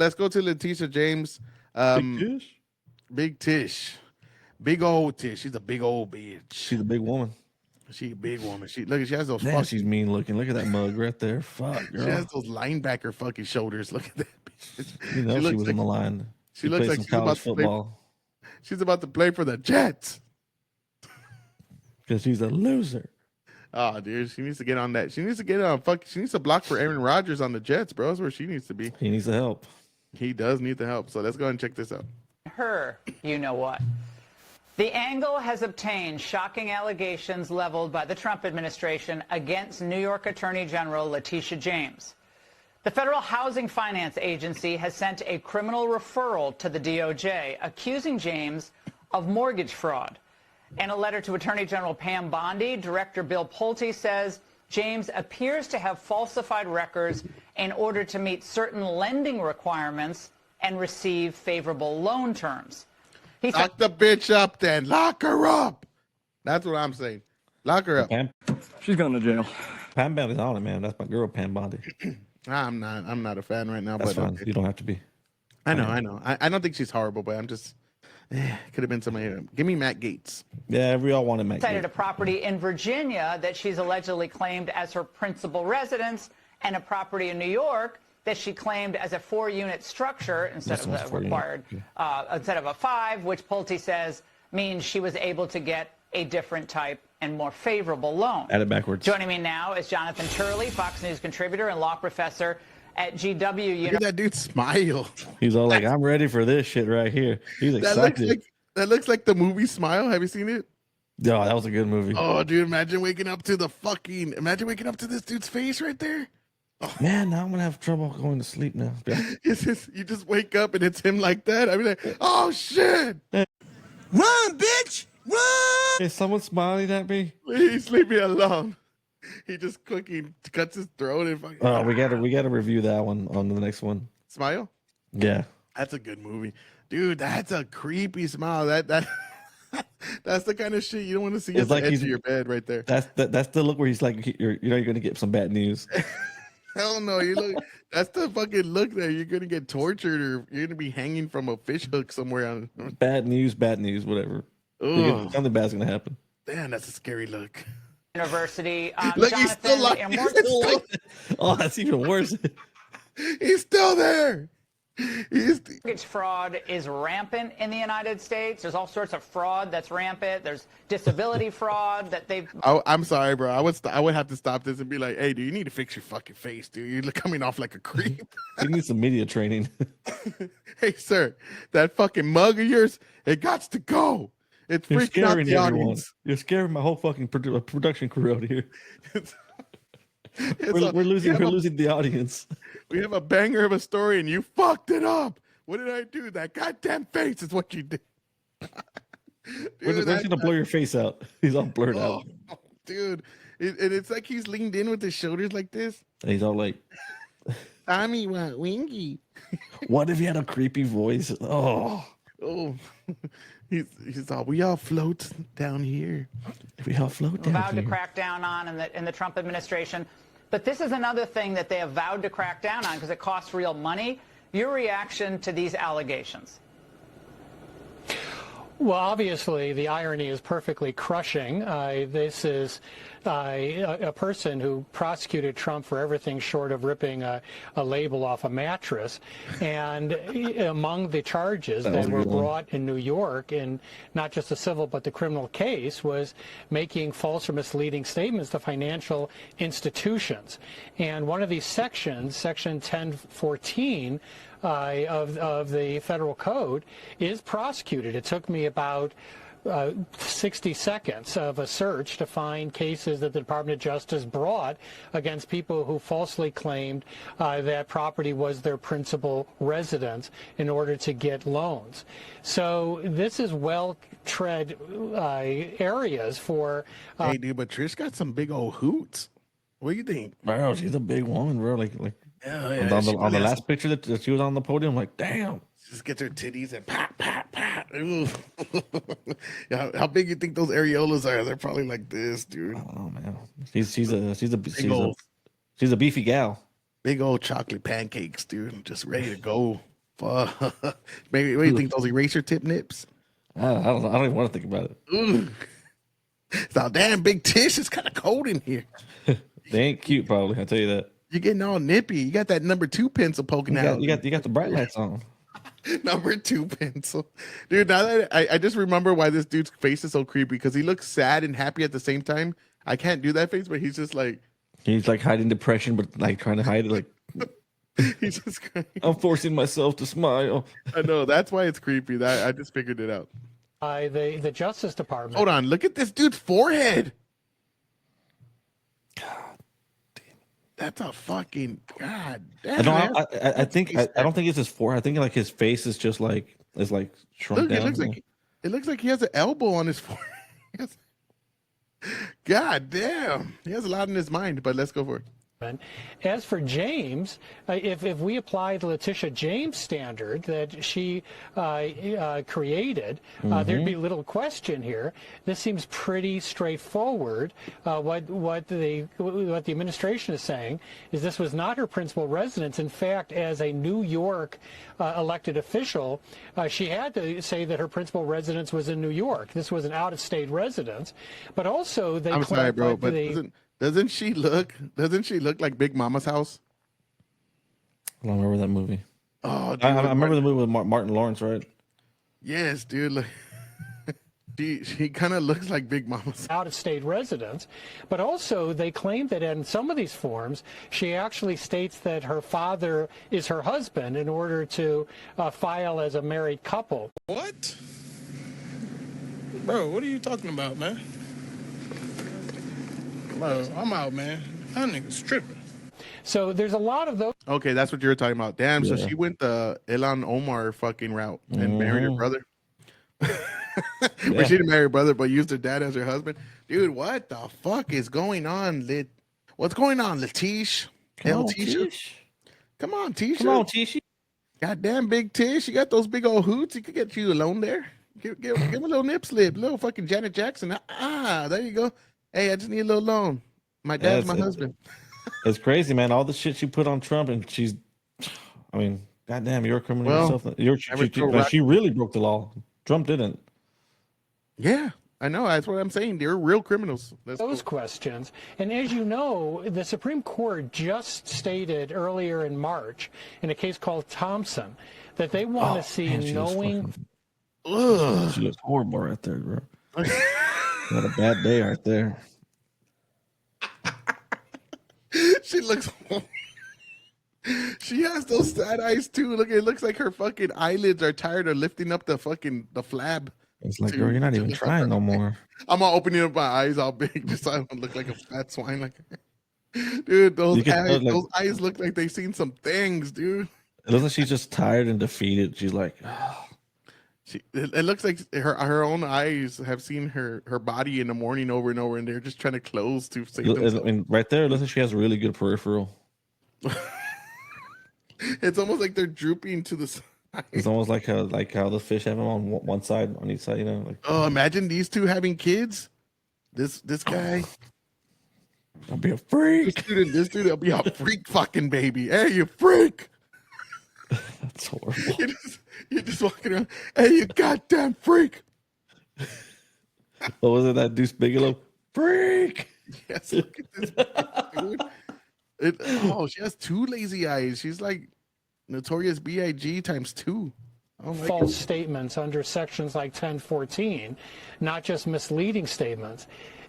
let's go to Letitia James. Big Tish. Big Tish, big old Tish. She's a big old bitch. She's a big woman. She a big woman. She look. She has those. Man, fucking, she's mean looking. Look at that mug right there. Fuck, girl. She has those linebacker fucking shoulders. Look at that. Bitch. You know she was on the line. She looks like some she's about college football. She's about to play for the Jets. Because she's a loser. Oh, dude, she needs to get on that. She needs to get on. She needs to block for Aaron Rodgers on the Jets, bro. That's where she needs to be. He needs the help. He does need the help. So let's go ahead and check this out. You know what? The Angle has obtained shocking allegations leveled by the Trump administration against New York Attorney General Letitia James. The Federal Housing Finance Agency has sent a criminal referral to the DOJ accusing James of mortgage fraud. In a letter to Attorney General Pam Bondi, Director Bill Pulte says James appears to have falsified records in order to meet certain lending requirements and receive favorable loan terms. Lock the bitch up then. Lock her up. That's what I'm saying. Lock her up. Pam? She's going to jail. Pam Bondi's on it, man. That's my girl, Pam Bondi. I'm not a fan right now. That's but fine. You don't have to be. I know. I don't think she's horrible, but I'm just could have been somebody. Give me Matt Gaetz. Yeah, we all wanted Matt Cited Gaetz. a property in Virginia that she's allegedly claimed as her principal residence, and a property in New York that she claimed as a 4-unit structure instead of the required, instead of a 5, which Pulte says means she was able to get a different type and more favorable loan. Add it backwards. Joining me now is Jonathan Turley, Fox News contributor and law professor at GW University. Look at that dude smile. He's all like, I'm ready for this shit right here. He's excited. That looks like the movie Smile. Have you seen it? Oh, that was a good movie. Oh, dude, imagine waking up to this dude's face right there. Oh. Man, now I'm going to have trouble going to sleep now. You just wake up and it's him like that. I mean, like, oh, shit. Run, bitch! Run! Is someone smiling at me? Please leave me alone. He just quickly cuts his throat and fucking. Oh, we gotta review that one on the next one. Smile? Yeah. That's a good movie. Dude, that's a creepy smile. That's the kind of shit you don't want to see at the edge of your bed right there. That's the look where he's like, you're gonna get some bad news. Hell no, that's the fucking look there. You're gonna get tortured or you're gonna be hanging from a fish hook somewhere on bad news, whatever. Something bad's gonna happen. Damn, that's a scary look. University. Look, he's still like, oh, that's even worse. He's still there. Mortgage fraud is rampant in the United States. There's all sorts of fraud that's rampant. There's disability fraud that they've. I'm sorry, bro. I would have to stop this and be like, hey, dude, you need to fix your fucking face, dude. You're coming off like a creep. You need some media training. Hey, sir, that fucking mug of yours, it got to go. It's freaking out the audience. You're scaring my whole fucking production crew out here. We're losing the audience. We have a banger of a story and you fucked it up. What did I do? That goddamn face is what you did. Dude, we're gonna blur your face out. He's all blurred out. Dude, it's like he's leaned in with his shoulders like this. And he's all like, Tommy want wingy. What if he had a creepy voice? Oh. He's all, we all float down here. We all float down vowed here. to crack down on in the Trump administration. But this is another thing that they have vowed to crack down on because it costs real money. Your reaction to these allegations? Well, obviously, the irony is perfectly crushing. This is a person who prosecuted Trump for everything short of ripping a label off a mattress. And among the charges that were brought in New York, in not just the civil but the criminal case, was making false or misleading statements to financial institutions. And one of these sections, Section 1014, of the federal code is prosecuted. It took me about 60 seconds of a search to find cases that the Department of Justice brought against people who falsely claimed that property was their principal residence in order to get loans. So this is well-tread areas for... Hey, dude, but Trish got some big old hoots. What do you think? Bro, she's a big woman, bro. Like yeah, on the last picture that she was on the podium, like, damn. Just gets her titties and pat, pat, pat. Yeah, how big you think those areolas are? They're probably like this, dude. I don't know, man. She's a beefy gal. Big old chocolate pancakes, dude. Just ready to go. Fuck. Maybe what do you think? Those eraser tip nips? I don't even want to think about it. Ooh. So damn, big Tish. It's kind of cold in here. They ain't cute, probably. I'll tell you that. You're getting all nippy. You got that number 2 pencil poking out. You got the bright lights on. Number 2 pencil, dude. Now that I just remember why this dude's face is so creepy, because he looks sad and happy at the same time. I can't do that face, but he's just like hiding depression, but like trying to hide it. Like he's just crying. I'm forcing myself to smile. I know, that's why it's creepy. That I just figured it out. The Justice Department. Hold on, look at this dude's forehead. That's a fucking god damn. I think I don't think it's his forehead. I think like his face is just like shrunk down. It looks like he has an elbow on his forehead. God damn, he has a lot in his mind. But let's go for it. As for James, if we apply the Letitia James standard that she created, there'd be little question here. This seems pretty straightforward. What the administration is saying is this was not her principal residence. In fact, as a New York elected official, she had to say that her principal residence was in New York. This was an out-of-state residence. But also, they I'm sorry, bro, but doesn't she look like Big Mama's house? I don't remember that movie. Oh, dude, I remember the movie with Martin Lawrence, right? Yes, dude. Like, she kind of looks like Big Mama's out-of-state residence. But also, they claim that in some of these forms, she actually states that her father is her husband in order to file as a married couple. What? Bro, what are you talking about, man? Bro, I'm out, man. That nigga's tripping. So there's a lot of those. Okay, that's what you were talking about. Damn, Yeah. so she went the Ilan Omar fucking route and married her brother. Or she didn't marry her brother, but used her dad as her husband. Dude, what the fuck is going on, What's going on, Letitia? Come on, Tisha? Come on, Tisha. Come on, Tisha. Goddamn, big Tish. You got those big old hoots. You could get you alone there. Give him a little nip slip, little fucking Janet Jackson. There you go. Hey, I just need a little loan. My dad's my husband. It's crazy, man. All the shit she put on Trump, and I mean, goddamn, you're a criminal yourself. She really broke the law. Trump didn't. Yeah, I know. That's what I'm saying. They're real criminals. Those questions. And as you know, the Supreme Court just stated earlier in March in a case called Thompson that they want to see knowing. She looks horrible right there, bro. What a bad day right there. She looks. She has those sad eyes too. Look, it looks like her fucking eyelids are tired of lifting up the flab. It's like, girl, you're not even trying no more. I'm all opening up my eyes all big just so I don't look like a fat swine. Like, dude, those eyes look like they've seen some things, dude. It looks like she's just tired and defeated. She's like, it looks like her own eyes have seen her body in the morning over and over, and they're just trying to close to save themselves. I mean, right there, it looks like she has a really good peripheral. It's almost like they're drooping to the side. It's almost like how the fish have them on one side, on each side, you know. Like, oh, imagine these two having kids. This guy. I'll be a freak. This dude, I'll be a freak fucking baby. Hey, you freak. That's horrible. You're just walking around. Hey, you goddamn freak. What was it, that Deuce Bigelow? Freak. Yes, look at this dude. She has two lazy eyes. She's like Notorious B.I.G. times 2. False statements under sections like 1014, not just misleading statements.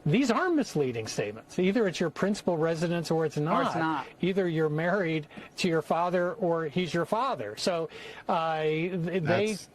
These are misleading statements. Either it's your principal residence or it's not. Or it's not. Either you're married to your father or he's your father. So this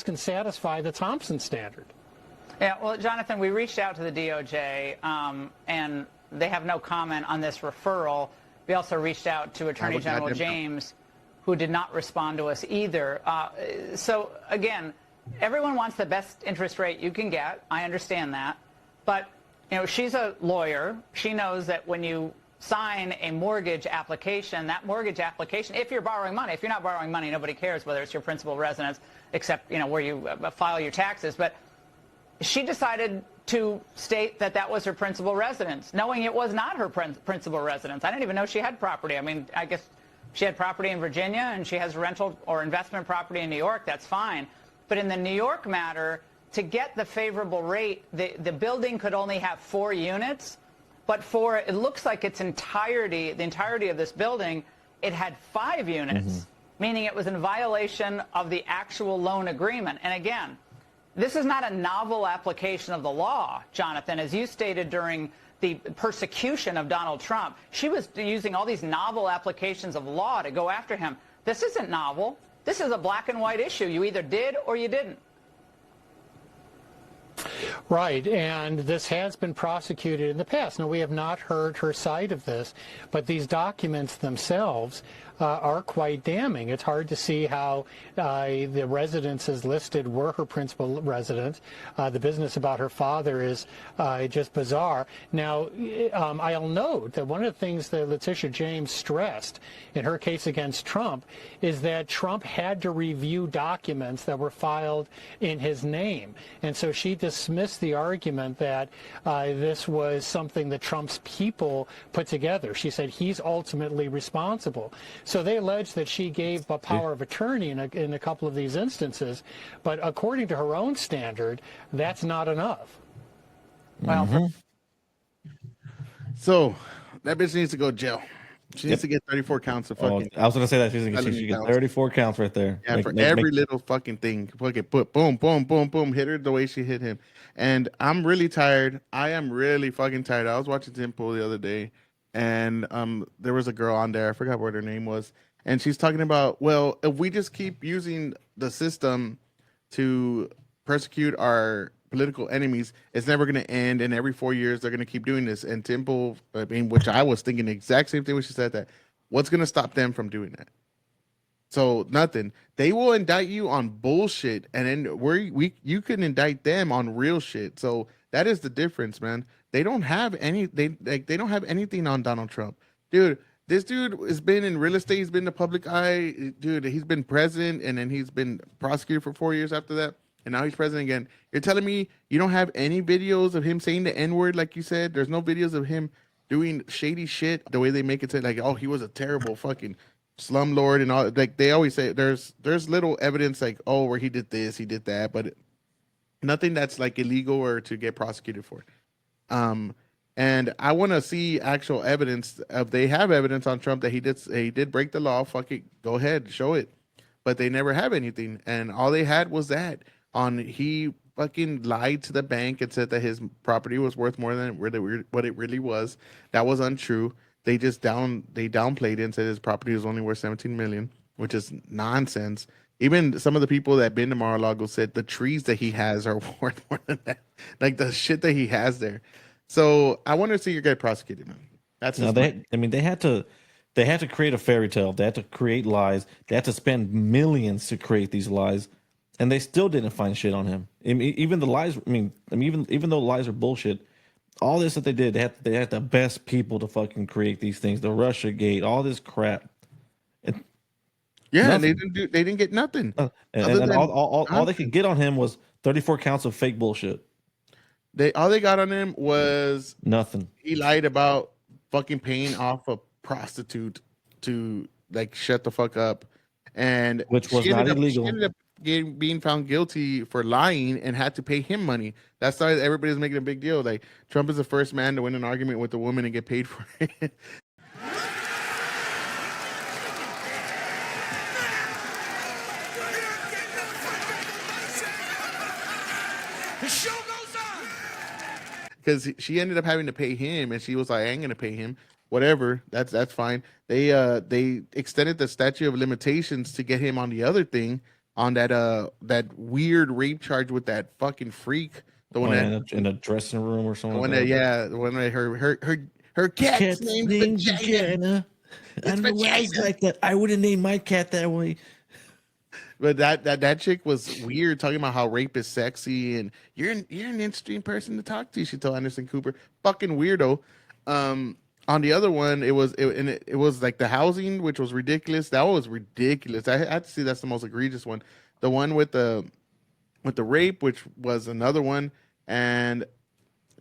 can satisfy the Thompson standard. Yeah, well, Jonathan, we reached out to the DOJ, and they have no comment on this referral. We also reached out to Attorney General James, who did not respond to us either. So, again, everyone wants the best interest rate you can get. I understand that. But, you know, she's a lawyer. She knows that when you sign a mortgage application, that mortgage application, if you're borrowing money, if you're not borrowing money, nobody cares whether it's your principal residence, except, you know, where you file your taxes. But she decided to state that that was her principal residence, knowing it was not her principal residence. I didn't even know she had property. I mean, I guess She had property in Virginia and she has rental or investment property in New York. That's fine. But in the New York matter, to get the favorable rate, the building could only have 4 units. But for, it looks like its entirety, the entirety of this building, it had 5 units, meaning it was in violation of the actual loan agreement. And again, this is not a novel application of the law, Jonathan. As you stated during the persecution of Donald Trump, she was using all these novel applications of law to go after him. This isn't novel. This is a black and white issue. You either did or you didn't. Right, and this has been prosecuted in the past. Now, we have not heard her side of this, but these documents themselves are quite damning. It's hard to see how the residences listed were her principal residence. The business about her father is just bizarre. Now, I'll note that one of the things that Letitia James stressed in her case against Trump is that Trump had to review documents that were filed in his name. And so she dismissed the argument that this was something that Trump's people put together. She said he's ultimately responsible. So they allege that she gave a power of attorney in a couple of these instances, but according to her own standard, that's not enough. Well, so that bitch needs to go to jail. She needs to get 34 counts of fucking. I was gonna say that she should get 34 counts right there. Yeah, for every little fucking thing. Fucking put boom, boom, boom, boom. Hit her the way she hit him. And I'm really tired. I am really fucking tired. I was watching Temple the other day, and there was a girl on there. I forgot what her name was, and she's talking about, well, if we just keep using the system to persecute our political enemies, it's never going to end, and every 4 years they're going to keep doing this. And Temple, I mean, which I was thinking the exact same thing when she said that. What's going to stop them from doing that? So nothing. They will indict you on bullshit, and then you can indict them on real shit. So that is the difference, man. They don't have they don't have anything on Donald Trump, dude. This dude has been in real estate. He's been in the public eye, dude. He's been president, and then he's been prosecuted for 4 years after that, and now he's president again. You're telling me you don't have any videos of him saying the N-word, like you said? There's no videos of him doing shady shit the way they make it say, like, oh, he was a terrible fucking slumlord and all. Like they always say, there's little evidence like, oh, where he did this, he did that, but nothing that's like illegal or to get prosecuted for. And I want to see actual evidence of, they have evidence on Trump that he did break the law. Fuck it, go ahead, show it. But they never have anything, and all they had was that he fucking lied to the bank and said that his property was worth more than what it really was. That was untrue. They just downplayed it and said his property was only worth 17 million, which is nonsense. Even some of the people that been to Mar-a-Lago said the trees that he has are worth more than that. Like the shit that he has there. So I want to see you get prosecuted, man. That's they had to create a fairy tale. They had to create lies. They had to spend millions to create these lies, and they still didn't find shit on him. Even the lies. Even though lies are bullshit, all this that they did, they had the best people to fucking create these things. The Russia Gate, all this crap. Yeah, and they didn't get nothing. And all they could get on him was 34 counts of fake bullshit. All they got on him was nothing. He lied about fucking paying off a prostitute to like shut the fuck up, and which was not illegal. She ended up being found guilty for lying and had to pay him money. That's why everybody's making a big deal. Like Trump is the first man to win an argument with a woman and get paid for it. The show goes on. Because she ended up having to pay him, and she was like, "I ain't gonna pay him. Whatever. That's fine." They extended the statute of limitations to get him on the other thing, on that weird rape charge with that fucking freak, the one that in a dressing room or something. The one that her cat's named Vagina. I know why like that. I wouldn't name my cat that way. But that chick was weird, talking about how rape is sexy and you're an interesting person to talk to. She told Anderson Cooper, fucking weirdo. On the other one, it was like the housing, which was ridiculous. That was ridiculous. I had to see that's the most egregious one. The one with the rape, which was another one, and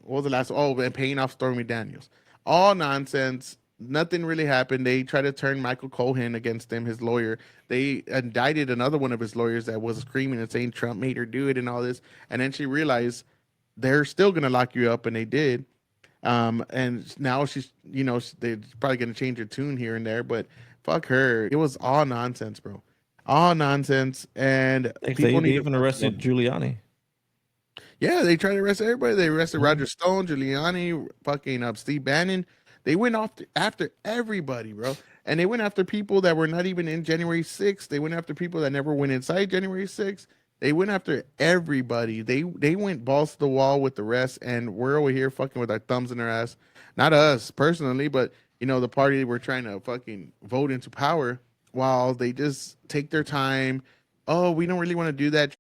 what was the last one? Oh, and paying off Stormy Daniels. All nonsense. nothing really happened. They tried to turn Michael Cohen against him, his lawyer. They indicted another one of his lawyers that was screaming and saying Trump made her do it and all this. And then she realized they're still gonna lock you up, and they did. And now she's, they're probably gonna change her tune here and there, but fuck her. It was all nonsense, bro. All nonsense, and They people need to even arrested Giuliani. yeah, they tried to arrest everybody. They arrested Roger Stone, Giuliani, fucking Steve Bannon. They went after everybody, bro. And they went after people that were not even in January 6th. They went after people that never went inside January 6th. They went after everybody. They went balls to the wall with the rest, and we're over here fucking with our thumbs in our ass. Not us personally, but the party we're trying to fucking vote into power while they just take their time. Oh, we don't really want to do that.